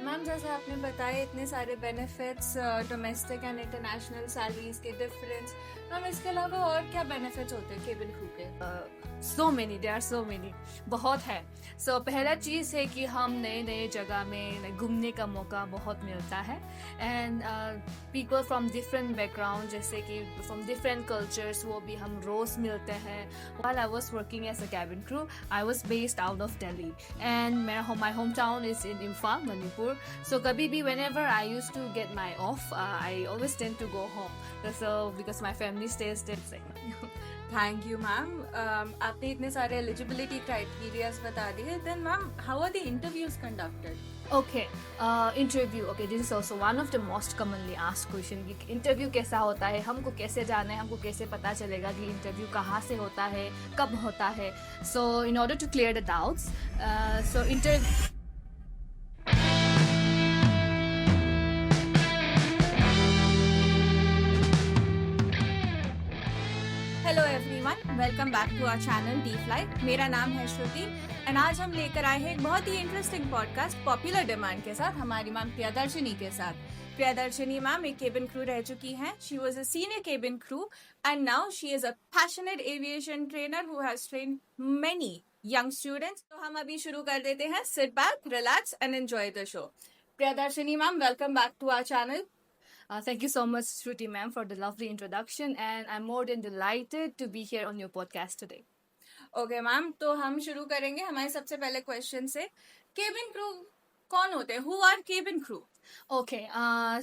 Ma'am जैसे आपने बताया इतने सारे benefits domestic and international salaries के डिफरेंस। मैम इसके अलावा और क्या बेनिफिट्स होते हैं केबिन क्रू के? So many, they are so many, बहुत है। सो पहला चीज़ है कि हम नए नए जगह में घूमने का मौका बहुत मिलता है। And people from different background, जैसे कि फ्रॉम डिफरेंट कल्चर्स, वो भी हम रोज़ मिलते हैं। while I was working as a cabin crew, I was based out of Delhi, and my hometown is in Imphal, Manipur. So kabhi bhi whenever I used to get my off, I always tend to go home. So because my family stays there. Thank you ma'am. आपने इतने सारे eligibility criterias बता दिए। Then ma'am how are the interviews conducted? Okay, interview. Okay, this is also one of the most commonly asked question कि interview कैसा होता है, हमको कैसे जाना है, हमको कैसे पता चलेगा कि इंटरव्यू कहाँ से होता है, कब होता है. So in order to clear the doubts, so hello everyone, welcome back to our channel D Fly. मेरा नाम है श्रुति एंड आज हम लेकर आए हैं एक बहुत ही इंटरेस्टिंग पॉडकास्ट पॉपुलर डिमांड के साथ, हमारी मैम प्रियदर्शनी के साथ। प्रियदर्शनी मैम एक केबिन क्रू रह चुकी हैं। She was a senior cabin crew and now she is a passionate aviation trainer who has trained many young students. तो हम अभी शुरू कर देते हैं। Sit back, relax and enjoy the show. Priyadarshini ma'am, welcome back to our channel. thank you so much, Shruti ma'am, for the lovely introduction, and I'm more than delighted to be here on your podcast today. Okay ma'am, तो हम शुरू करेंगे हमारे सबसे पहले question से। Cabin crew कौन होते हैं? Who are cabin crew? Okay,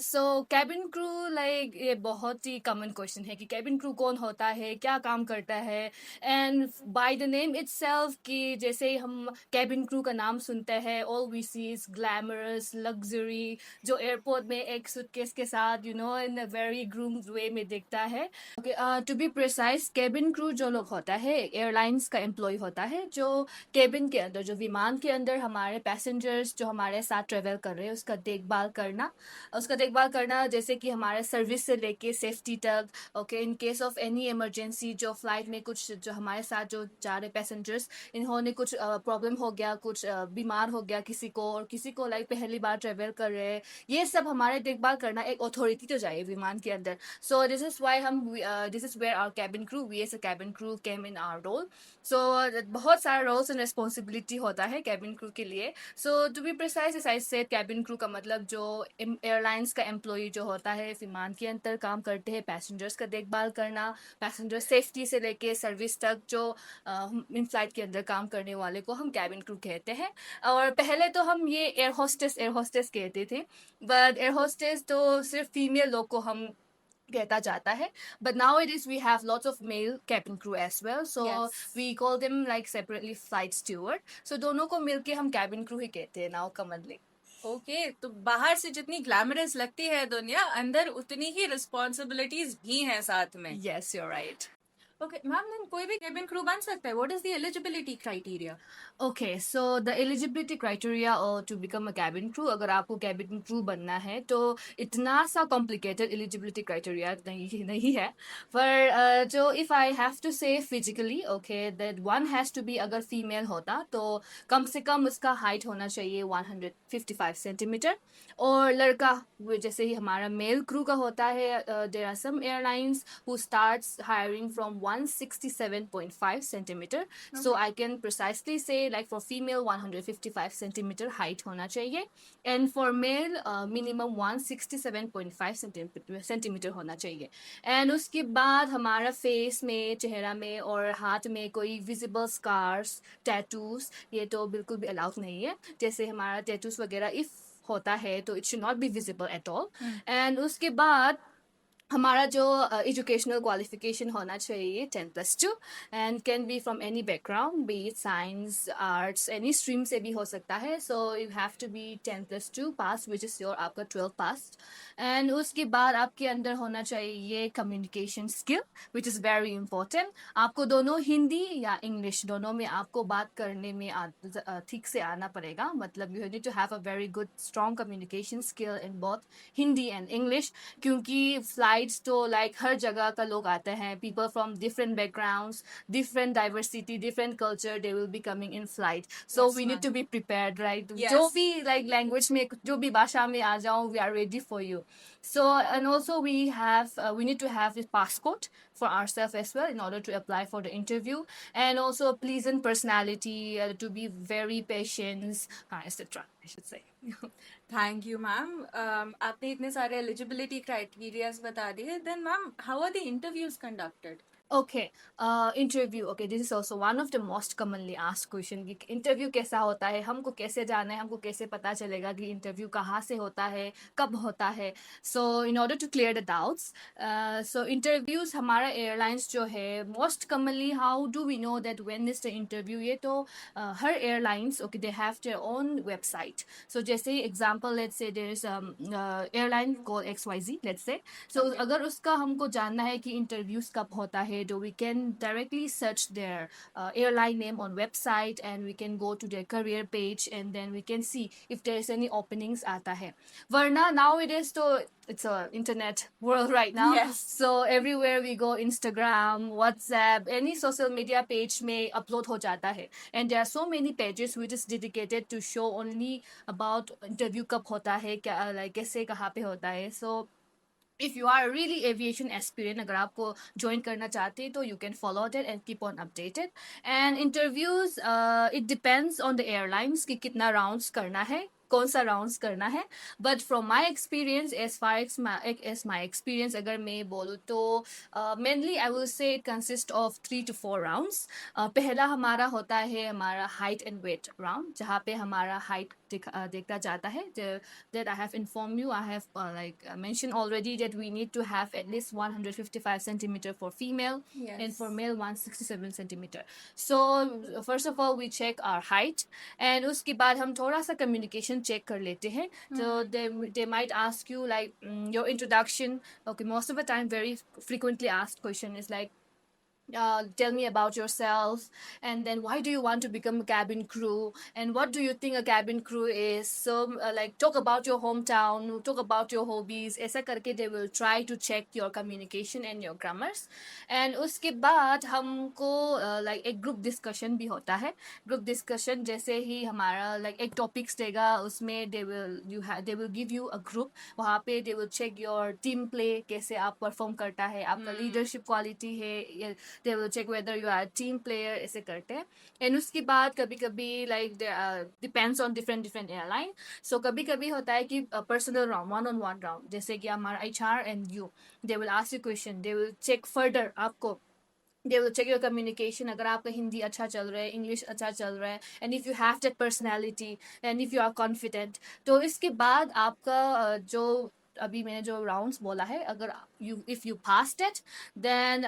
so cabin crew, like ये बहुत ही कॉमन क्वेश्चन है कि कैबिन क्रू कौन होता है, क्या काम करता है। And by the name itself, कि जैसे ही हम कैबिन क्रू का नाम सुनते हैं, all we see is glamorous luxury, जो एयरपोर्ट में एक सूटकेस के साथ इन अ वेरी ग्रूम्ड वे में दिखता है। Okay, to be precise, cabin crew जो लोग होता है, एयरलाइंस का एम्प्लॉय होता है, जो केबिन के अंदर, जो विमान के अंदर हमारे पैसेंजर्स जो हमारे साथ ट्रेवल कर रहे हैं उसका देखभाल करना, जैसे कि हमारे सर्विस से लेके सेफ्टी तक। Okay, in case of any emergency, जो फ्लाइट में कुछ जो हमारे साथ जो जा रहे पैसेंजर्स, इन्होंने कुछ प्रॉब्लम हो गया, कुछ बीमार हो गया किसी को, और किसी को लाइक पहली बार ट्रेवल कर रहे हैं, ये सब हमारे देखभाल करना एक अथॉरिटी तो चाहिए विमान के अंदर। So this is why this is where our cabin crew, we as a cabin crew came in our role. So बहुत सारा रोल्स एंड रिस्पॉन्सिबिलिटी होता है कैबिन क्रू के लिए। So to be precise, as I said, cabin crew का मतलब जो airlines का एम्प्लॉय जो होता है, विमान के अंदर काम करते हैं, पैसेंजर्स का देखभाल करना, पैसेंजर सेफ्टी से लेके सर्विस तक, जो इन फ्लाइट के अंदर काम करने वाले को हम कैबिन क्रू कहते हैं। और पहले तो हम ये एयर होस्टेस कहते थे, बट एयर होस्टेस तो सिर्फ फीमेल लोग को हम कहता जाता है। But nowadays we have lots of male cabin crew as well, so Yes. we call them like separately flight steward. So दोनों को मिलके हम cabin crew ही कहते हैं now commonly. ओके, तो बाहर से जितनी ग्लैमरस लगती है दुनिया, अंदर उतनी ही रिस्पॉन्सिबिलिटीज भी हैं साथ में। Yes, you're right. Okay ma'am, then कोई भी केबिन क्रू बन सकता है? What is the eligibility criteria? Okay, so the eligibility criteria or to become a cabin crew, अगर आपको cabin crew बनना है तो इतना सा complicated eligibility criteria नहीं है। पर जो if I have to say physically, okay, that one has to be, अगर female होता तो कम से कम उसका height होना चाहिए 155 सेंटीमीटर। और लड़का, वो जैसे ही हमारा मेल क्रू का होता है, there are some airlines who starts hiring from 167.5 centimeter. So I can precisely say, like for female 155 centimeter height होना चाहिए, and for male minimum 167.5 centimeter होना चाहिए। and उसके बाद हमारा फेस में, चेहरा में और हाथ में कोई विजिबल स्कार्स, टैटूज, ये तो बिल्कुल भी अलाउड नहीं है। जैसे हमारा टैटूज वगैरह इफ होता है तो it should not be visible at all. And उसके बाद हमारा जो एजुकेशनल क्वालिफिकेशन होना चाहिए 10+2, and can be from any background, be it science, arts, any stream से भी हो सकता है। So you have to be 10+2 pass, which is your आपका 12 पास। एंड उसके बाद आपके अंदर होना चाहिए communication skill, which is very important. आपको दोनों हिंदी या इंग्लिश दोनों में आपको बात करने में ठीक से आना पड़ेगा। मतलब you need to have a very good strong communication skill in both Hindi and English, क्योंकि फ्लाइट फ्लाइट्स तो लाइक हर जगह का लोग आते हैं, people from different backgrounds, different diversity, different culture, they will be coming in flight. So Yes, we need ma'am. to be prepared, right? जो Yes. भी like language में जो भी भाषा में आ जाओ, we are ready for you. So and also we need to have a passport for ourselves as well in order to apply for the interview, and also a pleasant personality, to be very patient, etc. I should say. Thank you ma'am. आपने इतने सारे eligibility criterias बता दिए. Then ma'am, how are the interviews conducted? Okay, interview. Okay, this is also one of the most commonly asked question कि interview कैसा होता है, हमको कैसे जाना है, हमको कैसे पता चलेगा कि इंटरव्यू कहाँ से होता है, कब होता है. So in order to clear the doubts, so interviews हमारा airlines जो है, most commonly how do we know that when is the interview? ये तो हर airlines, okay, they have their own website. So जैसे example, let's say there is airline called XYZ, let's say. So Okay. अगर उसका हमको जानना है कि interviews कब होता है, तो we can directly search their airline name on website, and we can go to their career page, and then we can see if there is any openings आता है. वरना nowadays तो it's a internet world right now. Yes. So everywhere we go, Instagram, WhatsApp, any social media page में upload हो जाता है, and there are so many pages which is dedicated to show only about interview कब होता है, क्या like कैसे कहाँ पे होता है. So if you are really aviation aspirant, अगर आपको join करना चाहते हैं तो you can follow that and keep on updated. And interviews, it depends on the airlines कि कितना rounds करना है, कौन सा rounds करना है. But from my experience, as far as my experience अगर मैं बोलूँ तो mainly I will say it consists of 3 to 4 rounds. पहला हमारा होता है हमारा height and weight round, जहाँ पे हमारा height देखता जाता है. That I have informed you, I have mentioned already that we need to have at least 155 centimeter for female, Yes. and for male 167 centimeter. So first of all we check our height, and उसके बाद हम थोड़ा सा communication check कर लेते हैं. So they might ask you like your introduction. Okay, most of the time very frequently asked question is like, tell me about yourself, and then why do you want to become a cabin crew, and what do you think a cabin crew is. So like talk about your hometown, talk about your hobbies, ऐसा करके they will try to check your communication and your grammars. And उसके बाद हमको like एक group discussion भी होता है. Group discussion जैसे ही हमारा like एक topics देगा, उसमें they will give you a group. वहाँ पे they will check your team play, कैसे आप perform करता है, आपका leadership quality है, they will check whether you are a team player, ऐसे करते हैं. And उसके बाद कभी कभी like depends on different airline. So कभी कभी होता है कि personal round, one-on-one round, जैसे कि हमारा HR and you, they will ask you question, they will check further आपको. They will check your communication, अगर आपका हिंदी अच्छा चल रहा है, इंग्लिश अच्छा चल रहा है, and if you have that personality, and if you are confident. तो इसके बाद आपका जो अभी मैंने जो rounds बोला है, अगर if you passed it, then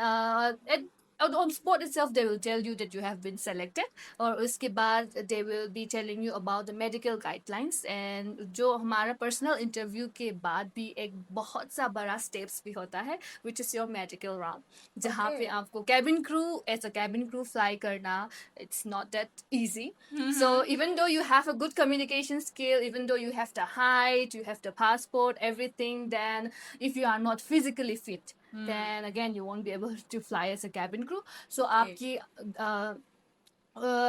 on spot itself they will tell you that you have been selected. और उसके बाद they will be telling you about the medical guidelines. And जो हमारा personal interview के बाद भी एक बहुत सा बड़ा steps भी होता है, which is your medical round, जहाँ पे आपको cabin crew, as a cabin crew fly करना, it's not that easy. So even though you have a good communication skill, even though you have the height, you have the passport, everything, then if you are not physically fit, then again you won't be able to fly as a cabin crew. So आपकी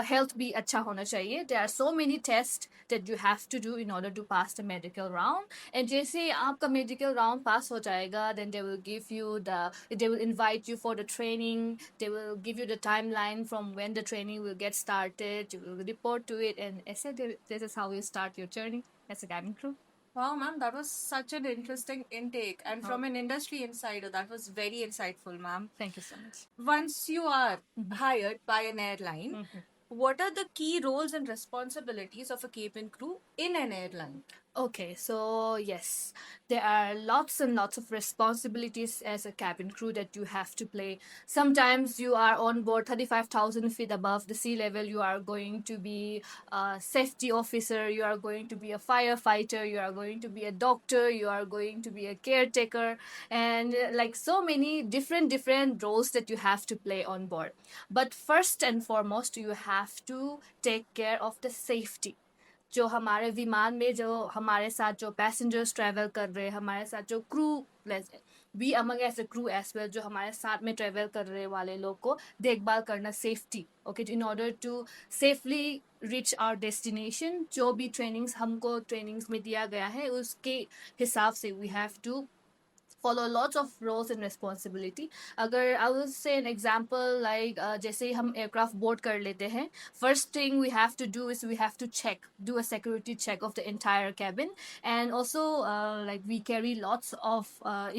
health भी अच्छा होना चाहिए. There are so many tests that you have to do in order to pass the medical round. And जैसे आपका medical round pass हो जाएगा, then they will invite you for the training. They will give you the timeline from when the training will get started. You will report to it, and ऐसे this is how you start your journey as a cabin crew. Wow, ma'am, that was such an interesting intake. And from an industry insider, that was very insightful, ma'am. Thank you so much. Once you are hired by an airline, what are the key roles and responsibilities of a cabin crew in an airline? Okay, so yes, there are lots and lots of responsibilities as a cabin crew that you have to play. Sometimes you are on board 35,000 feet above the sea level. You are going to be a safety officer, you are going to be a firefighter, you are going to be a doctor, you are going to be a caretaker, and like so many different roles that you have to play on board. But first and foremost, you have to take care of the safety. जो हमारे विमान में जो हमारे साथ जो passengers travel कर रहे हैं, हमारे साथ जो crew we among as a crew as well, जो हमारे साथ में ट्रेवल कर रहे वाले लोग को देखभाल करना, safety, okay, in order to safely reach our destination. जो भी ट्रेनिंग्स हमको ट्रेनिंग्स में दिया गया है उसके हिसाब से we have to follow lots of roles and responsibility. अगर I will say an example like जैसे हम aircraft board कर लेते हैं, first thing we have to do is we have to do a security check of the entire cabin, and also like we carry lots of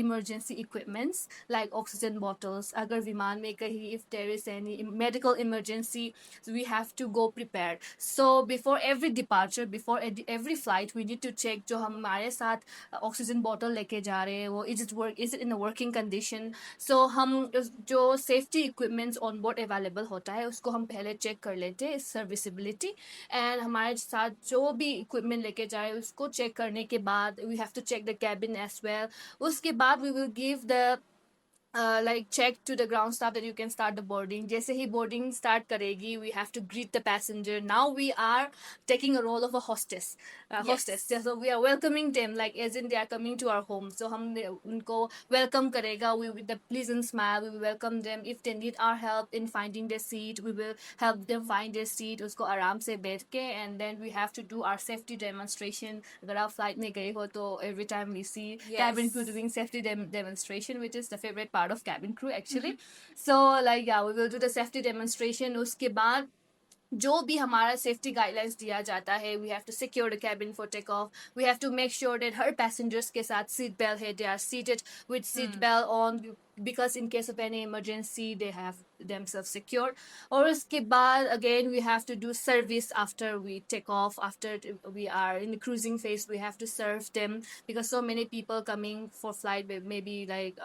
emergency equipments like oxygen bottles. अगर विमान में कहीं if there is any medical emergency, so we have to go prepared. So before every departure, before every flight, we need to check जो हमारे साथ oxygen bottle लेके जा रहे हैं वो is it in a working condition. So हम जो safety equipments on board available होता है उसको हम पहले चेक कर लेते हैं, सर्विसिबिलिटी. एंड हमारे साथ जो भी इक्विपमेंट लेके जाए उसको चेक करने के बाद we have to check the cabin as well. उसके बाद we will give the like check to the ground staff that you can start the boarding. जैसे ही boarding start करेगी, we have to greet the passenger. Now we are taking a role of a hostess. Hostess. So we are welcoming them like as in they are coming to our home. So हम उनको welcome करेगा. We with the pleasant smile we will welcome them. If they need our help in finding their seat, we will help them find their seat. उसको आराम से बैठ के, and then we have to do our safety demonstration. अगर आप flight में गए हो तो every time we see cabin crew doing safety demonstration, which is the favorite part of cabin crew actually. So like yeah, we will do the safety demonstration. उसके बाद जो भी हमारा सेफ्टी गाइडलाइंस दिया जाता है, we have to secure the cabin for take off. We have to make sure that हर passengers के साथ सीट बेल्ट है, they are seated with seat belt on, because in case of any emergency they have themselves secured. और उसके बाद again we have to do service after we take off, after we are in the cruising phase we have to serve them, because so many people coming for flight maybe like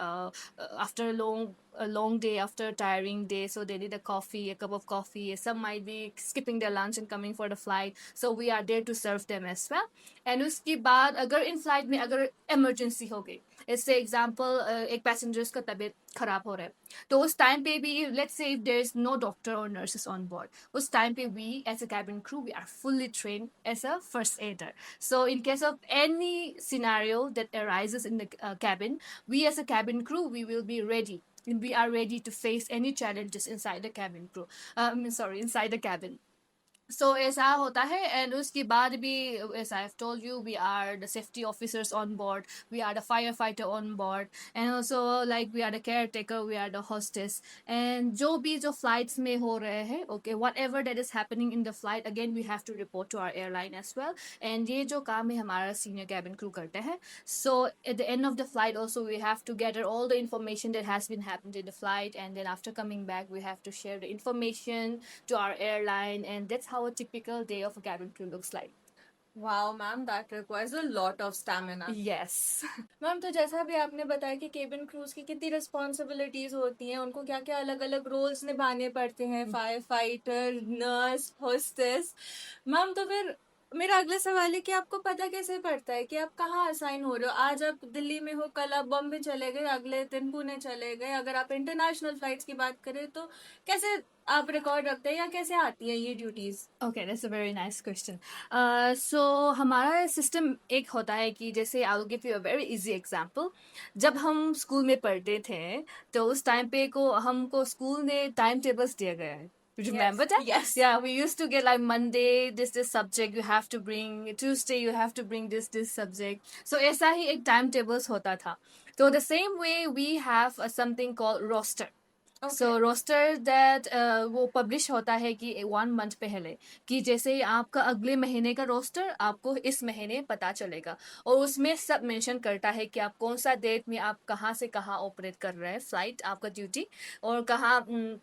after a long day, after a tiring day, so they need a coffee, a cup of coffee. Some might be skipping their lunch and coming for the flight, so we are there to serve them as well. And उसके बाद अगर in flight में अगर emergency हो गई, इससे example एक passengers का तबीयत खराब हो रहा है, तो उस टाइम पे भी let's say if there is no doctor और नर्सेस ऑन बोर्ड, उस टाइम पे we as a cabin crew we are fully trained as a first aider. So in case of any scenario that arises in the cabin, we as a cabin crew we will be ready. We are ready to face any challenges inside the cabin crew. Inside the cabin. So ऐसा होता है. And उसके बाद भी as I have told you, we are the safety officers on board, we are the firefighter on board, and also like we are the caretaker, we are the hostess. and जो भी जो flights में हो रहे हैं, okay, whatever that is happening in the flight, again we have to report to our airline as well. and ये जो काम है हमारा senior cabin crew करते हैं. So at the end of the flight also we have to gather all the information that has been happened in the flight, and then after coming back we have to share the information to our airline, and that's how a typical day of a cabin crew looks like. Wow, ma'am, that requires a lot of stamina. Yes. Ma'am, तो जैसा भी आपने बताया कि cabin cruise की कितनी responsibilities होती हैं, उनको क्या क्या अलग अलग रोल्स निभाने पड़ते हैं, fire fighter, nurse, hostess. Ma'am, तो फिर मेरा अगला सवाल है कि आपको पता कैसे पड़ता है कि आप कहाँ असाइन हो रहे हो. आज आप दिल्ली में हो, कल आप बॉम्बे चले गए, अगले दिन पुणे चले गए. अगर आप इंटरनेशनल फ्लाइट्स की बात करें तो कैसे आप रिकॉर्ड रखते हैं या कैसे आती हैं ये duties? Okay, that's a very nice question. So हमारा सिस्टम एक होता है कि जैसे I will give you a very easy example. जब हम स्कूल में पढ़ते थे तो उस टाइम पे को हमको स्कूल ने टाइम टेबल्स दिया गया है. You remember that? Yes. Yeah, we used to get like Monday this subject you have to bring, Tuesday you have to bring this subject. So ऐसा ही एक टाइम टेबल्स होता था. So the same way we have something called roster. Okay. So roster that वो publish होता है कि 1 month पहले, कि जैसे ही आपका अगले महीने का रोस्टर आपको इस महीने पता चलेगा, और उसमें सब मेंशन करता है कि आप कौन सा डेट में आप कहाँ से कहाँ ऑपरेट कर रहे हैं फ्लाइट, आपका ड्यूटी, और कहाँ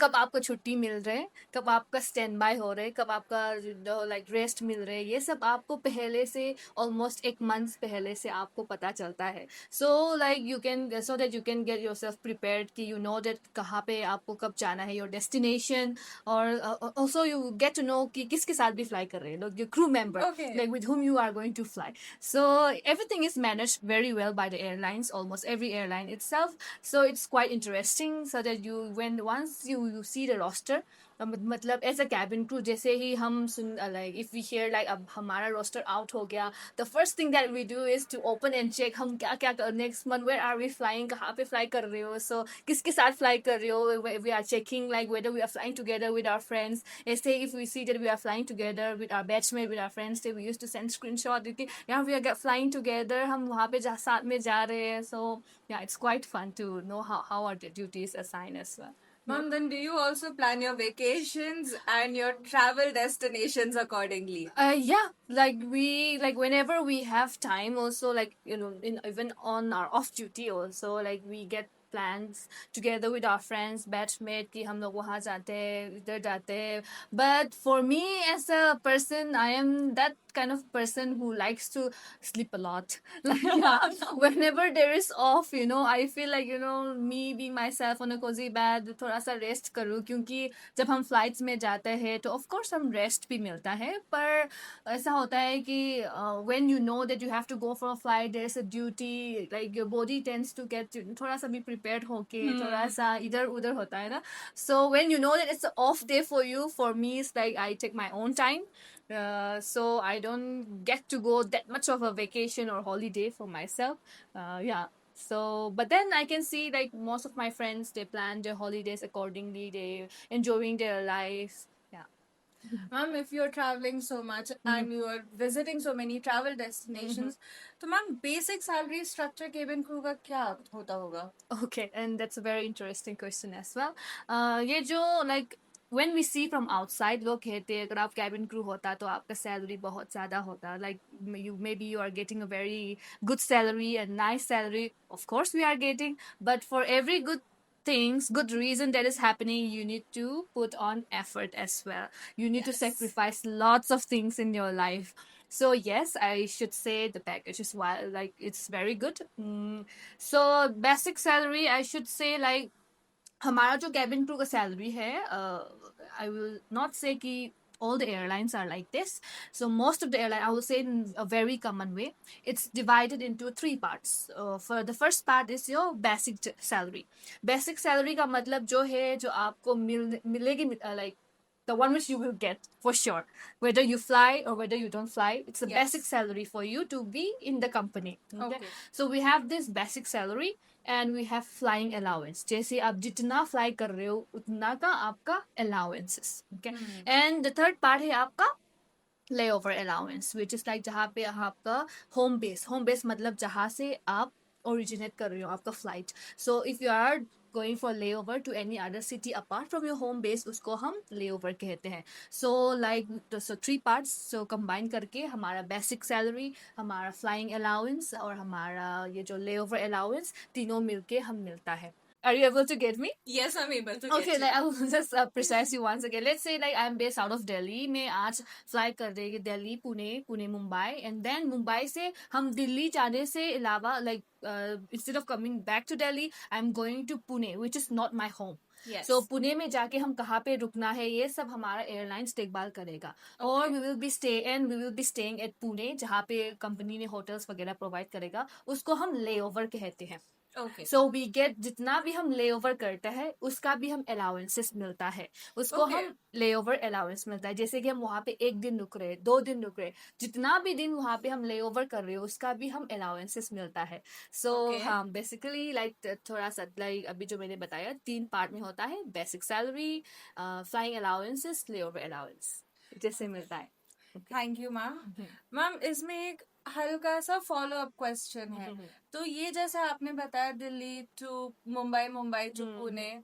कब आपको छुट्टी मिल रहे हैं, कब आपका स्टैंड बाय हो रहे हैं, कब आपका लाइक रेस्ट मिल रहे हैं. ये सब आपको पहले से ऑलमोस्ट 1 मंथ पहले से आपको पता चलता है. So like you can, so that you can get yourself prepared कि यू नो दैट कहाँ पे आपको कब जाना है, योर डेस्टिनेशन. और also you get to know कि किसके साथ भी फ्लाई कर रहे हैं लोग, your crew member, Okay. like with whom you are going to fly. So everything is managed very well by the airlines, almost every airline itself. So it's quite interesting, so that you when once you see the roster, मतलब as a cabin crew जैसे ही हम सुन like if we hear like अब हमारा roster out हो गया, the first thing that we do is to open and check हम क्या क्या next month where are we flying, कहाँ पे फ्लाई कर रहे हो, सो किसके साथ फ्लाई कर रहे हो, we are checking like whether we are flying together with our friends. ऐसे if we see that we are flying together with our batchmate with our friends, we used to send screenshot कि यहाँ we are flying together, हम वहाँ पे साथ में जा रहे हैं। सो yeah, it's quite fun to know how our duties assign as well. Mom, then do you also plan your vacations and your travel destinations accordingly? Yeah, like we like whenever we have time also, like even on our off duty also, like we get plans together with our friends batchmate कि हम लोग वहाँ जाते हैं, इधर जाते हैं। But for me as a person, I am that kind of person who likes to sleep a lot. Like yeah, whenever there is off, I feel like me being myself on a cozy bed, थोड़ा सा rest करूँ, क्योंकि जब हम flights में जाते हैं तो ऑफ कोर्स हम रेस्ट भी मिलता है, पर ऐसा होता है कि when you know that you have to go for a flight, there is a duty, like your body tends to get थोड़ा सा भी प्रिपेयर्ड होके थोड़ा सा इधर उधर होता है ना। So when you know that it's off day for me it's like I take my own time. So I don't get to go that much of a vacation or holiday for myself. Yeah. So, but then I can see like most of my friends, they plan their holidays accordingly. They enjoying their lives. Yeah. Ma'am, if you're traveling so much and you are visiting so many travel destinations, तो ma'am basic salary structure cabin crew का क्या होता होगा? Okay, and that's a very interesting question as well. ये जो like when we see from outside, लोग कहते हैं अगर आप cabin crew होता तो आपका salary बहुत ज़्यादा होता, like you are getting a very good salary and nice salary. Of course we are getting, but for every good reason that is happening, you need to put on effort as well. You need to Yes. sacrifice lots of things in your life. So yes, I should say the package is like it's very good. So basic salary, I should say like हमारा जो cabin crew का salary है, I will not say कि all the airlines are like this. So most of the airline, I will say in a very common way, it's divided into three parts. For the first part is your basic salary. Basic salary का मतलब जो है जो आपको मिलेगी like the one which you will get for sure, whether you fly or whether you don't fly, it's a Yes. basic salary for you to be in the company. Okay. So we have this basic salary and we have flying allowance. जैसे आप जितना fly कर रहे हो उतना का आपका allowances. Okay. And the third part है आपका layover allowance, which is like जहाँ पे आपका home base मतलब जहाँ से आप originate कर रहे हो आपका flight. So if you are going for layover to any other city apart from your home base, उसको हम layover कहते हैं. So like so three parts, so combine करके हमारा basic salary, हमारा flying allowance और हमारा ये जो layover allowance तीनों मिलके हम मिलता है. Are you able to get me? Yes, I'm able to Okay, get like you. I will just precise you once again. Let's say like I'm based out of Delhi. मैं आज fly कर रही हूँ दिल्ली, पुणे, मुंबई, and then मुंबई से हम दिल्ली जाने से अलावा like instead of coming back to Delhi, I'm going to Pune, which is not my home. Yes. So Pune में जाके हम कहाँ पे रुकना है ये सब हमारा एयरलाइंस देखभाल करेगा. और we will be staying at Pune जहाँ पे कंपनी ने होटल्स वगैरह प्रोवाइड करेगा, उसको हम लेओवर कहते हैं. Okay. So we get जितना भी हम लेओवर करते हैं उसका भी हम अलाउंसेस मिलता है, उसको Okay. हम लेओवर अलाउंस मिलता है. जैसे कि हम वहाँ पे 1 दिन रुक रहे, 2 दिन रुक रहे, जितना भी दिन वहाँ पे हम लेओवर कर रहे हो उसका भी हम अलाउंसेस मिलता है. So Okay. हाँ बेसिकली लाइक थोड़ा सा लाइक अभी जो मैंने बताया 3 पार्ट में होता है, basic salary, flying allowances, layover allowance जैसे मिलता है. Thank you ma'am. मैम इसमें एक हल्का सा फॉलो अप क्वेश्चन है. तो ये जैसा आपने बताया दिल्ली टू मुंबई, मुंबई टू पुणे,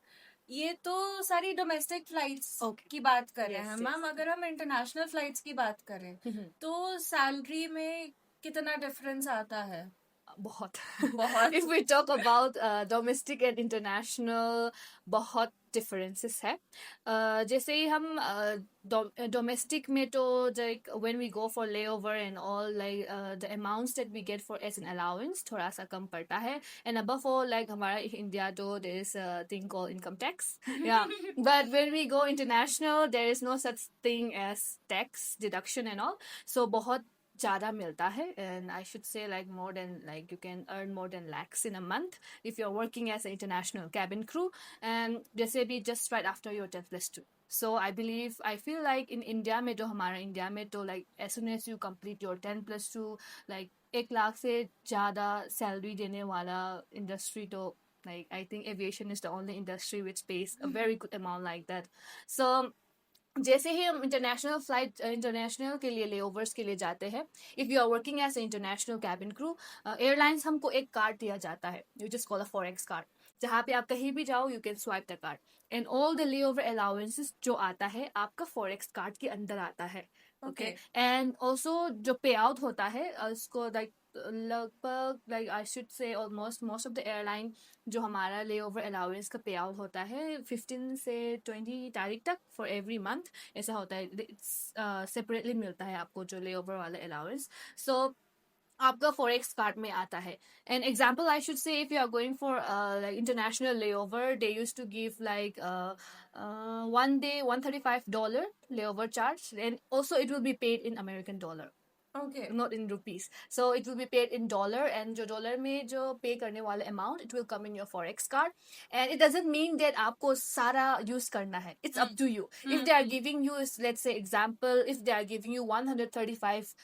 ये तो सारी डोमेस्टिक फ्लाइट्स Okay. की बात कर रहे Yes, हैं. yes. मैम अगर हम इंटरनेशनल फ्लाइट्स की बात करें तो सैलरी में कितना डिफरेंस आता है? बहुत बहुत. if we talk about domestic and international, बहुत differences है. जैसे ही हम domestic में तो like when we go for layover and all, like the amounts that we get for as an allowance थोड़ा सा कम पड़ता है. And above all, like हमारा India तो there is a thing called income tax. Yeah. But when we go international, there is no such thing as tax deduction and all. So बहुत ज़्यादा मिलता है. And I should say like more than like you can earn more than lakhs in a month if you're working as an international cabin crew. And जैसे भी just right after your 10+2. So I feel like in India में जो हमारा India में तो like as soon as you complete your 10+2 like 1 lakh से ज़्यादा salary देने वाला इंडस्ट्री तो like I think aviation is the only industry which pays a very good amount like that. So जैसे ही हम इंटरनेशनल के लिए लेओवर्स के लिए जाते हैं, if you are working as a international cabin crew, airlines हमको एक कार्ड दिया जाता है, you just call a forex card, जहाँ पे आप कहीं भी जाओ you can swipe the card and all the layover allowances जो आता है आपका फॉरेक्स कार्ड के अंदर आता है. ओके, एंड ऑल्सो जो पे आउट होता है उसको लाइक लगभग लाइक आई शुड से almost most of the airline जो हमारा ले ओवर अलाउंस का पे आउट होता है 15 से 20 तारीख तक फॉर एवरी मंथ ऐसा होता है. सेपरेटली मिलता है आपको जो ले ओवर वाला अलाउंस. सो आपका फॉरेक्स कार्ड में आता है. An example I should say if you are going for like international layover they use to give like 1 day $135 layover charge, and also it will be paid in American dollar, Okay. not in rupees. So it will be paid in dollar, and जो dollar में जो pay करने वाला amount it will come in your forex card, and it doesn't mean that आपको सारा use करना है. It's up to you. If they are giving you, let's say example, if they are giving you $135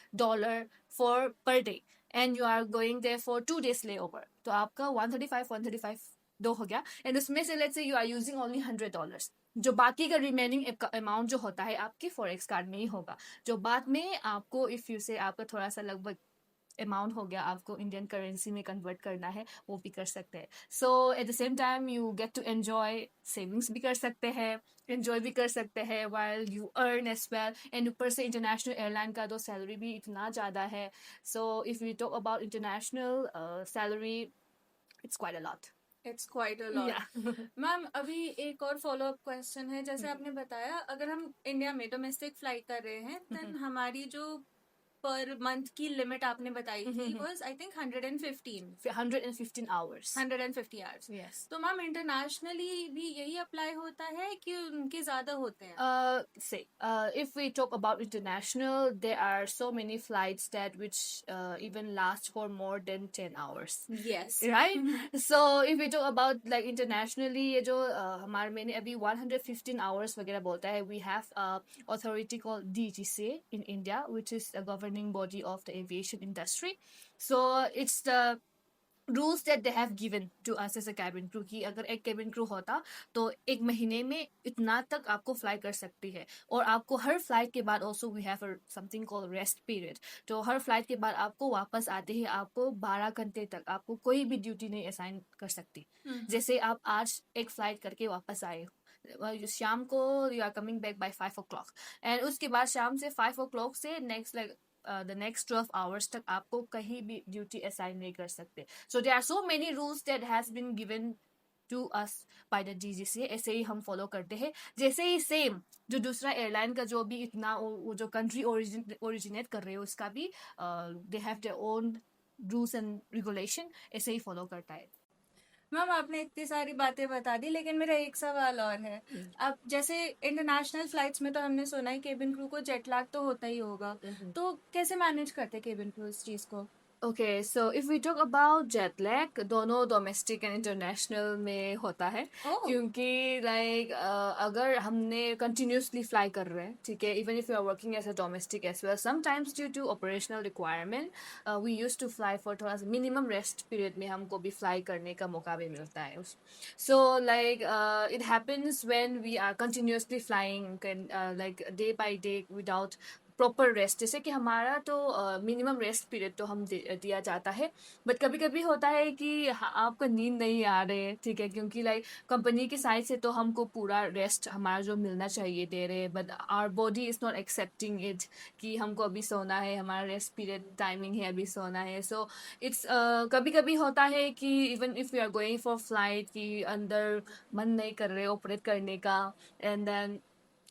for per day, and you are going there for 2 days layover, तो आपका 135 दो हो गया, and उसमें से let's say you are using only $100, जो बाकी का रिमेनिंग अमाउंट जो होता है आपके फॉरेक्स कार्ड में ही होगा, जो बाद में आपको इफ़ यू से आपका थोड़ा सा लगभग अमाउंट हो गया आपको इंडियन करेंसी में कन्वर्ट करना है वो भी कर सकते हैं. So at the same time you get to enjoy, savings भी कर सकते हैं, एन्जॉय भी कर सकते हैं while you earn as well. And ऊपर से इंटरनेशनल एयरलाइन का तो सैलरी भी इतना ज़्यादा है. So if you talk about international salary it's quite a lot. It's quite a lot. Yeah. Ma'am अभी एक और फॉलो अप क्वेश्चन है. जैसे आपने बताया अगर हम इंडिया में डोमेस्टिक फ्लाइट कर रहे हैं देन हमारी जो पर मंथ की लिमिट आपने बताई थी was I think 115 hours. 150 hours. Yes. तो मैम इंटरनेशनली भी यही अप्लाई होता है कि उनके ज्यादा होते हैं? If we talk about international, there are so many flights that which even last for more than 10 hours. Yes. Right? So if we talk about like internationally, ये जो हमारे मैंने अभी 115 hours वगैरह बोलता है, we have a authority called DGCA in India, which is a governing body of the aviation industry. So it's the rules that they have given to us as a cabin crew कि अगर एक cabin crew होता तो 1 महीने में इतना तक आपको फ्लाई कर सकती है, और आपको हर फ्लाइट के बाद also we have something called rest period. तो हर फ्लाइट के बाद आपको वापस आते ही आपको 12 घंटे तक आपको कोई भी ड्यूटी नहीं असाइन कर सकती. जैसे आप आज एक फ्लाइट करके वापस आए शाम को, you are coming back by 5 o'clock, and उसके बाद शाम से 5 o'clock से next like the next 12 hours तक आपको कहीं भी ड्यूटी असाइन नहीं कर सकते. So there are so many rules that has been given to us by the DGCA. ऐसे ही हम फॉलो करते हैं. जैसे ही सेम जो दूसरा एयरलाइन का जो भी इतना वो जो कंट्री ओरिजिनेट कर रहे हो उसका भी they have their own rules and regulation, ऐसे ही फॉलो करता है. मैम आपने इतनी सारी बातें बता दी, लेकिन मेरा एक सवाल और है. अब जैसे इंटरनेशनल फ्लाइट्स में तो हमने सुना है केबिन क्रू को जेट लैग तो होता ही होगा, तो कैसे मैनेज करते केबिन क्रू इस चीज को? Okay, so if we talk about jet lag, दोनों domestic and international में होता है. क्योंकि like अगर हमने continuously fly कर रहे हैं, ठीक है, even if you are working as a domestic as well, sometimes due to operational requirement, we used to fly for थोड़ा सा minimum rest period में हमको भी fly करने का मौका भी मिलता है. So like it happens when we are continuously flying like day by day without proper rest. जैसे कि हमारा तो मिनिमम रेस्ट पीरियड तो हम दिया जाता है, बट कभी कभी होता है कि आपका नींद नहीं आ रहे हैं, ठीक है, क्योंकि लाइक कंपनी की साइड से तो हमको पूरा रेस्ट हमारा जो मिलना चाहिए दे रहे हैं, but our body is not accepting it कि हमको अभी सोना है, हमारा रेस्ट पीरियड टाइमिंग है, अभी सोना है. सो इट्स कभी कभी होता है कि even if you are going for flight कि अंदर मन नहीं कर रहे ऑपरेट करने का, and then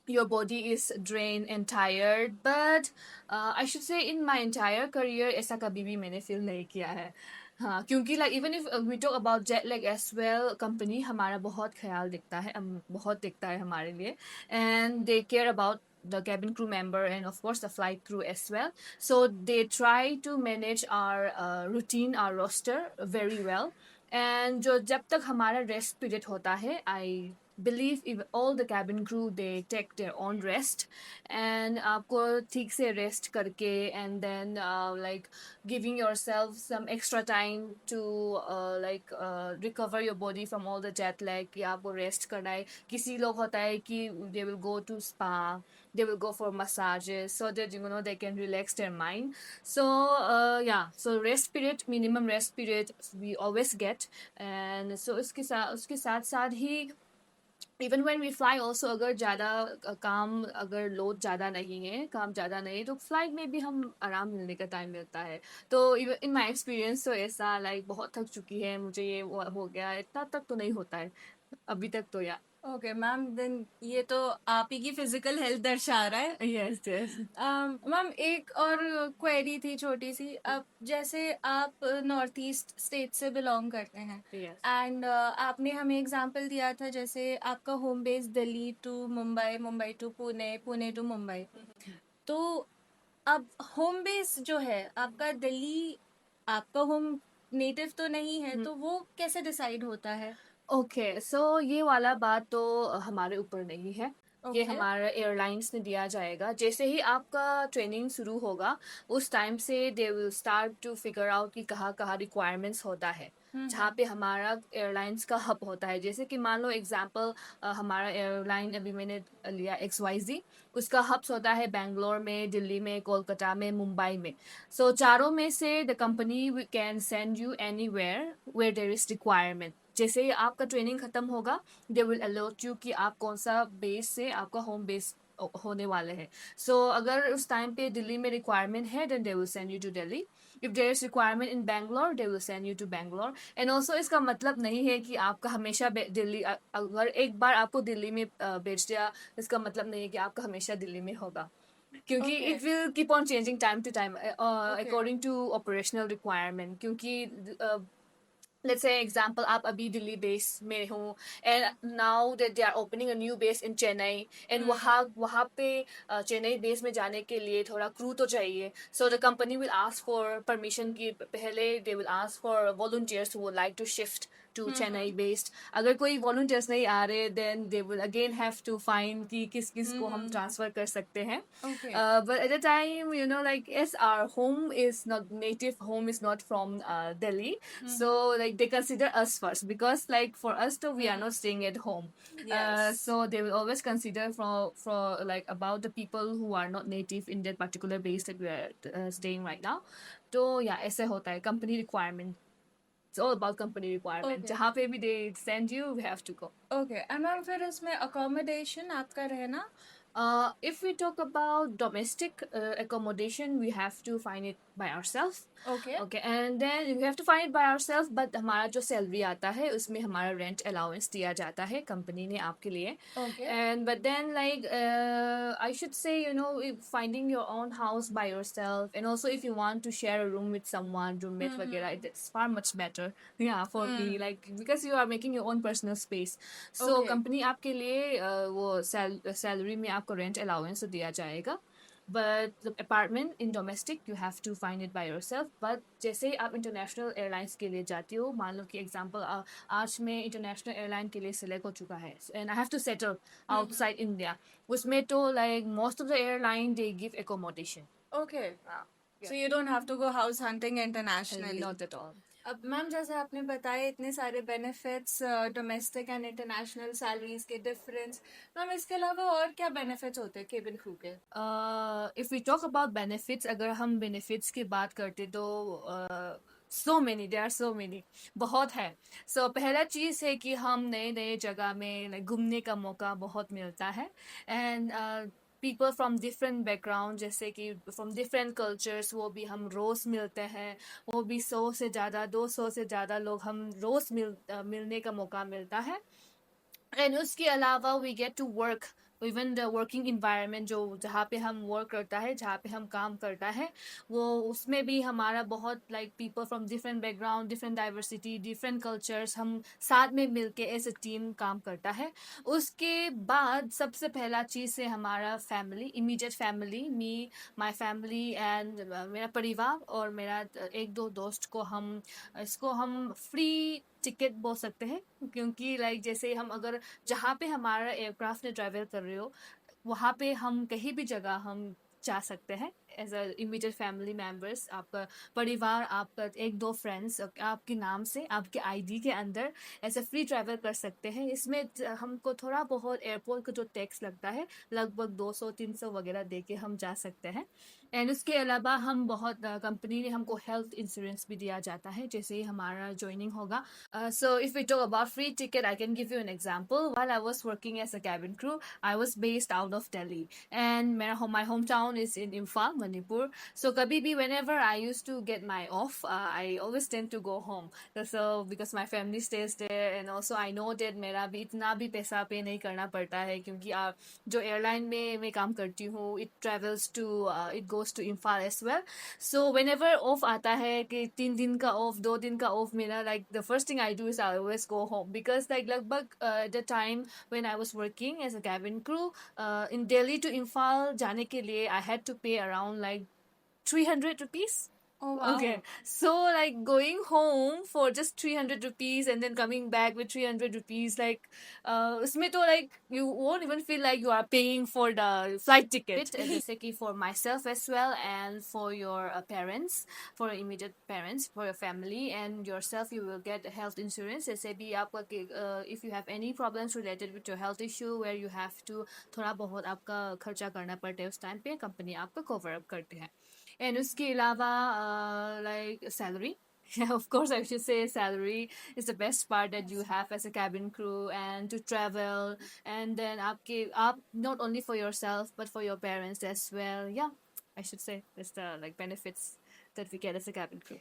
your body is drained and tired, but I should say in my entire career ऐसा कभी भी मैंने feel नहीं किया है. हाँ, क्योंकि like even if we talk about jet lag as well, company हमारा बहुत ख्याल दिखता है, बहुत दिखता है हमारे लिए, and they care about the cabin crew member and of course the flight crew as well. So they try to manage our routine, our roster very well. And जो जब तक हमारा रेस्ट पीरियड होता है, आई believe if all the cabin crew they take their own rest, and आपको ठीक से rest करके and then like giving yourself some extra time to recover your body from all the jet lag कि आपको rest करना है. किसी लोग होता है कि they will go to spa, they will go for massages so that they can relax their mind. So so rest period, minimum rest period we always get. And so उसके साथ साथ ही even when we fly also, अगर ज़्यादा काम, अगर load ज़्यादा नहीं है, काम ज़्यादा नहीं है, तो फ्लाइट में भी हम आराम मिलने का टाइम मिलता है. तो इन माई एक्सपीरियंस तो ऐसा लाइक बहुत थक चुकी है मुझे, ये हो गया, इतना तक तो नहीं होता है अभी तक तो. या ओके मैम, देन ये तो आप ही की फिजिकल हेल्थ दर्शा रहा है. Yes yes. मैम एक और क्वेरी थी छोटी सी. अब जैसे आप नॉर्थ ईस्ट स्टेट से बिलोंग करते हैं यस. एंड आपने हमें एग्जांपल दिया था जैसे आपका home base Delhi to Mumbai, Mumbai to Pune, Pune to Mumbai. तो अब होम बेस जो है आपका दिल्ली, आपका होम नेटिव तो नहीं है, तो वो कैसे डिसाइड होता है? ओके, सो ये वाला बात तो हमारे ऊपर नहीं है. ये ओके. हमारा एयरलाइंस ने दिया जाएगा. जैसे ही आपका ट्रेनिंग शुरू होगा उस टाइम से they will start to figure out कि कहाँ कहाँ रिक्वायरमेंट्स होता है, जहाँ पे हमारा एयरलाइंस का हब होता है. जैसे कि मान लो एग्जांपल, हमारा एयरलाइन अभी मैंने लिया XYZ, उसका हब्स होता है बेंगलोर में, दिल्ली में, कोलकाता में, मुंबई में. सो चारों में से the company can send you anywhere where there is requirement. जैसे ही आपका ट्रेनिंग खत्म होगा दे विल अलर्ट यू कि आप कौन सा बेस से आपका होम बेस होने वाले हैं. सो अगर उस टाइम पे दिल्ली में रिक्वायरमेंट है then they will send you to Delhi. If there is requirement in Bangalore they will send you to Bangalore. And also इसका मतलब नहीं है कि आपका हमेशा दिल्ली, अगर एक बार आपको दिल्ली में भेज दिया, इसका मतलब नहीं है कि आपका हमेशा दिल्ली में होगा, क्योंकि Okay. It will keep on changing time to time according to operational requirement. क्योंकि let's say example आप अभी दिल्ली बेस में हो and now that they are opening a new base in Chennai and वहाँ पे चेन्नई बेस में जाने के लिए थोड़ा क्रू तो चाहिए. So the company will ask for permission कि पहले they will ask for volunteers who would like to shift to Chennai based. अगर कोई volunteers नहीं आ रहे then they will again have to find कि किस किस को हम transfer कर सकते हैं. Okay. But at the time like yes, our home is not, native home is not from Delhi. So like they consider us first because like for us though we are not staying at home. Yes. So they will always consider for like about the people who are not native in that particular base that we are staying right now. तो ऐसे होता है company requirement. It's all about company requirement. Okay. जहाँ पे भी they send you, we have to go. Okay. And ma'am फिर इसमें accommodation आपका रहना? If we talk about domestic accommodation, we have to find it by ourselves. Okay. Okay, and then we have to find it by ourselves. But हमारा जो salary आता है उसमें हमारा रेंट अलाउंस दिया जाता है कंपनी ने आपके लिए. Okay. And but then like I should say finding your own house by yourself, and also if you want to share a room with someone, roommate वगैरह, it's far much better. Yeah, for me, like because you are making your own personal space. So Okay. Company आपके लिए वो salary में आपको rent allowance दिया जाएगा. But the apartment in domestic you have to find it by yourself. But जैसे आप international airlines के लिए जाती हो, मान लो कि एग्जांपल आज मैं इंटरनेशनल एयरलाइन के लिए सिलेक्ट हो चुका है and I have to settle outside India, उसमें तो like most of the airline they give accommodation. Okay. So you don't have to go house hunting internationally. Not at all. अब ma'am जैसे आपने बताया इतने सारे benefits, domestic and international salaries के difference, ma'am इसके अलावा और क्या बेनिफिट्स होते हैं केबिन क्रू के? If we talk about benefits, अगर हम बेनिफिट्स की बात करते तो so many, there are so many, बहुत है. सो पहला चीज़ है कि हम नए नए जगह में घूमने का मौका बहुत मिलता है. And people from different background, जैसे कि फ्रॉम डिफरेंट कल्चर्स, वो भी हम रोज़ मिलते हैं. वो भी 100 से ज़्यादा, 200 से ज़्यादा लोग हम रोज़ मिलने का मौका मिलता है. एंड उसके अलावा we get to work, even the working environment जो जहाँ पे हम वर्क करता है, जहाँ पे हम काम करता है, वो उसमें भी हमारा बहुत like people from different background, different diversity, different cultures, हम साथ में मिलके एज ए टीम काम करता है. उसके बाद सबसे पहला चीज़ है हमारा family, immediate family, me, my family and मेरा परिवार और मेरा एक दो दोस्त को हम फ्री टिकट बोल सकते हैं, क्योंकि लाइक जैसे हम अगर जहाँ पे हमारा एयरक्राफ्ट ने ट्रैवल कर रहे हो, वहाँ पे हम कहीं भी जगह हम जा सकते हैं as a immediate family members. आपका परिवार, आपका एक दो फ्रेंड्स आपके नाम से, आपके आईडी के अंदर ऐसे फ्री ट्रैवल कर सकते हैं। इसमें हमको थोड़ा बहुत एयरपोर्ट का जो टैक्स लगता है, लगभग 200-300 वगैरह दे के हम जा सकते हैं। एंड उसके अलावा हम बहुत कंपनी ने हमको हेल्थ इंश्योरेंस भी दिया जाता है जैसे ही हमारा ज्वाइनिंग होगा। So if we talk about free ticket, I can give you an example. While I was working as a cabin crew, I was based out of Delhi, and my hometown is in Imphal, Manipur. So kabhi bhi, whenever I used to get my off, I always tend to go home. So because my family stays there, and also I know that मेरा भी इतना भी पैसा पे नहीं करना पड़ता है, क्योंकि जो एयरलाइन में मैं काम करती हूँ, it goes to Imphal as well. So whenever off आता है कि 3 दिन का ऑफ, 2 दिन का ऑफ, मेरा like the first thing I do is I always go home, because like लगभग the time when I was working as a cabin crew in Delhi to Imphal जाने के लिए I had to pay around like 300 rupees. Oh wow. Okay, so like going home for just 300 rupees and then coming back with 300 rupees, like उसमें तो like you won't even feel like you are paying for the flight ticket. जैसे कि for myself as well, and for your parents, for your immediate parents, for your family and yourself, you will get health insurance. जैसे भी आपका if you have any problems related with your health issue where you have to थोड़ा बहुत आपका खर्चा करना पड़ता है, उस टाइम पे कंपनी आपका कवर अप करते हैं। एंड उसके अलावा like salary. Yeah, of course, I should say salary is the best part that you have as a cabin crew, and to travel, and then आप not only for yourself but for your parents as well. Yeah, I should say that's the like benefits that we get as a cabin crew.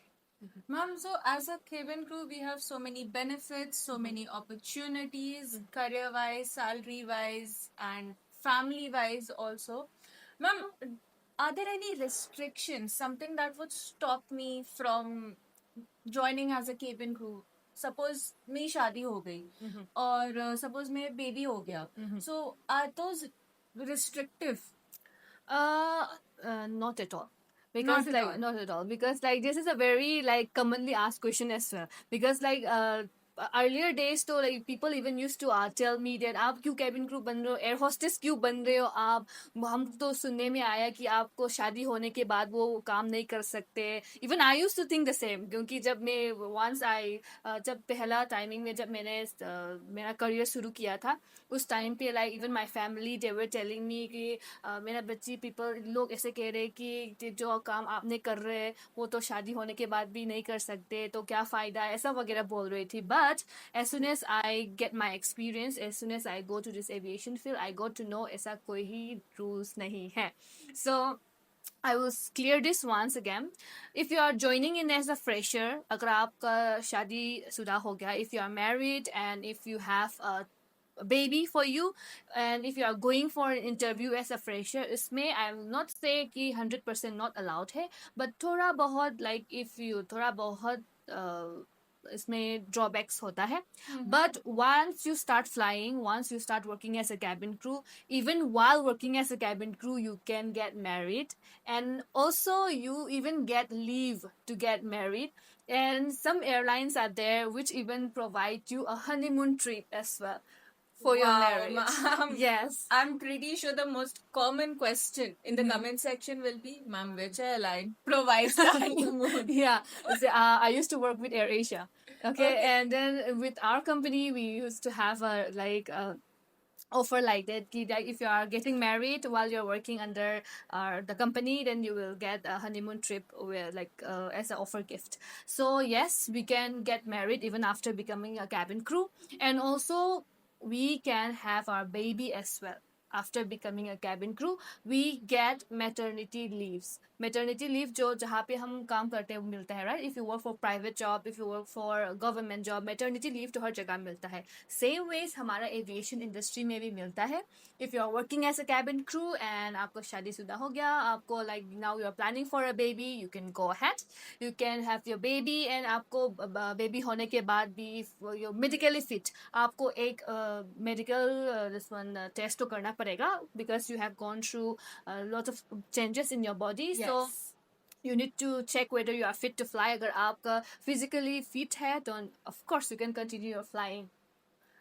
Ma'am, so as a cabin crew, we have so many benefits, so many opportunities, career-wise, salary-wise, and family-wise also. Ma'am, are there any restrictions, something that would stop me from joining as a cabin crew? Suppose मेरी शादी हो गई और suppose मेरे baby हो गया, so are those restrictive? Not at all. Because not at all, because like this is a very like commonly asked question as well, because like earlier days तो like people even used to tell me that आप क्यों cabin crew बन रहे हो, air hostess क्यों बन रहे हो आप, हम तो सुनने में आया कि आपको शादी होने के बाद वो काम नहीं कर सकते। even I used to think the same, क्योंकि जब मैं जब पहला टाइमिंग में जब मैंने मेरा करियर शुरू किया था, उस टाइम पे like even my family they were telling me कि मेरा बच्ची लोग ऐसे कह रहे कि जो काम आपने कर रहे हैं वो तो शादी होने के बाद भी नहीं कर सकते, तो क्या फ़ायदा, ऐसा वगैरह बोल रही थी। But as soon as I get my experience, as soon as I go to this aviation field, I got to know ऐसा कोई ही rules नहीं है। So I will clear this once again. If you are joining in as a fresher, अगर आपका शादी शुदा हो गया, if you are married and if you have a baby for you, and if you are going for an interview as a fresher, इसमें I will not say कि 100% not allowed है, but थोड़ा बहुत like if you थोड़ा बहुत इसमें drawbacks होता है। But once you start flying, once you start working as a cabin crew, even while working as a cabin crew, you can get married, and also you even get leave to get married. And some airlines are there which even provide you a honeymoon trip as well for your marriage. Ma'am. Yes. I'm pretty sure the most common question in the comment section will be, ma'am, which airline provides the honeymoon? Yeah. So, I used to work with AirAsia. Okay, and then with our company, we used to have a offer like that. Like if you are getting married while you're working under the company, then you will get a honeymoon trip where as an offer gift. So yes, we can get married even after becoming a cabin crew, and also we can have our baby as well. After becoming a cabin crew, we get maternity leaves. Maternity leave जो जहाँ पे हम काम करते हैं मिलता है, right? If you work for private job, if you work for government job, maternity leave तो हर जगह मिलता है। Same ways हमारा aviation industry में भी मिलता है। If you are working as a cabin crew and आपको शादीशुदा हो गया, आपको like now you are planning for a baby, you can go ahead, you can have your baby, and आपको baby होने के बाद भी you're medically fit, आपको एक medical this one test तो करना पड़ेगा, because you have gone through a lot of changes in your body. Yes. So You need to check whether you are fit to fly. अगर आपका physically fit है, then of course you can continue your flying.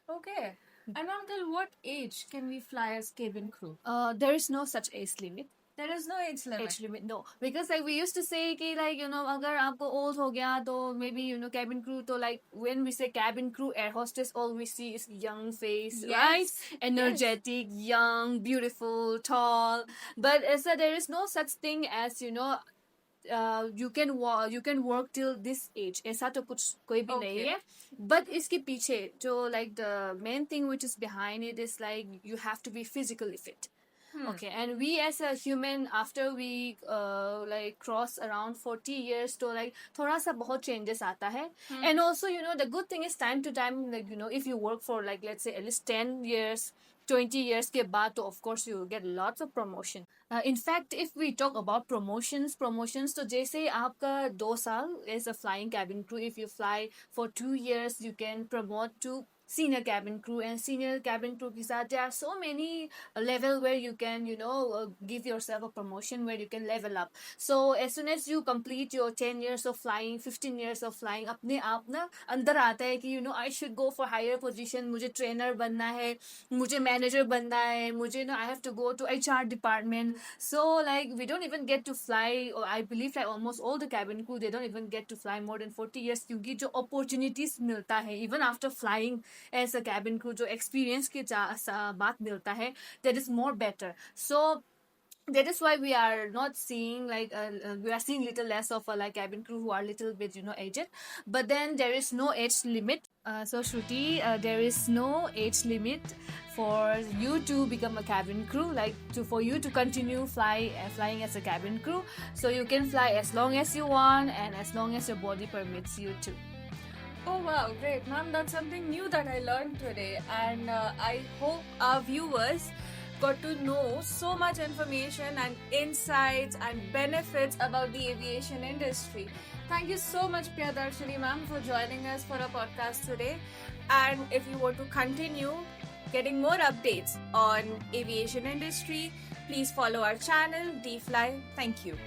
Okay. And ma'am, till what age can we fly as cabin crew? There is no such age limit. There is no age limit. Age limit, no, because like we used to say कि like you know अगर आपको old हो गया तो maybe you know cabin crew, तो like when we say cabin crew, air hostess, all we see is young face, right? Yes. Energetic, young, beautiful, tall. But so there is no such thing as you know you can work till this age. ऐसा तो कुछ कोई भी नहीं Okay. है. But इसके पीछे जो like the main thing which is behind it is like you have to be physically fit. Okay, and we as a human, after we like cross around 40 years, तो like थोड़ा सा बहुत changes आता है. And also you know the good thing is time to time, like you know if you work for like let's say at least 10 years 20 years के बाद, तो of course you will get lots of promotion. In fact, if we talk about promotions, तो जैसे आपका 2 साल as a flying cabin crew, if you fly for 2 years, you can promote to senior cabin crew, and senior cabin crew के साथ there are so many level where you can you know give yourself a promotion where you can level up. So as soon as you complete your 10 years of flying, 15 years of flying, अपने आप ना अंदर आता है कि you know I should go for higher position, मुझे trainer बनना है, मुझे manager बनना है, मुझे ना I have to go to HR department. So like we don't even get to fly, or I believe like almost all the cabin crew, they don't even get to fly more than 40 years, क्योंकि जो opportunities मिलता है even after flying as a cabin crew, जो experience के बात मिलता है, that is more better. So that is why we are not seeing like we are seeing little less of like cabin crew who are little bit you know aged. But then there is no age limit. So Shruti, there is no age limit for you to become a cabin crew, like for you to continue flying as a cabin crew. So you can fly as long as you want and as long as your body permits you to. Oh wow, great, ma'am. That's something new that I learned today, and I hope our viewers got to know so much information and insights and benefits about the aviation industry. Thank you so much, Priyadarshini ma'am, for joining us for a podcast today. And if you want to continue getting more updates on aviation industry, please follow our channel, DFly. Thank you.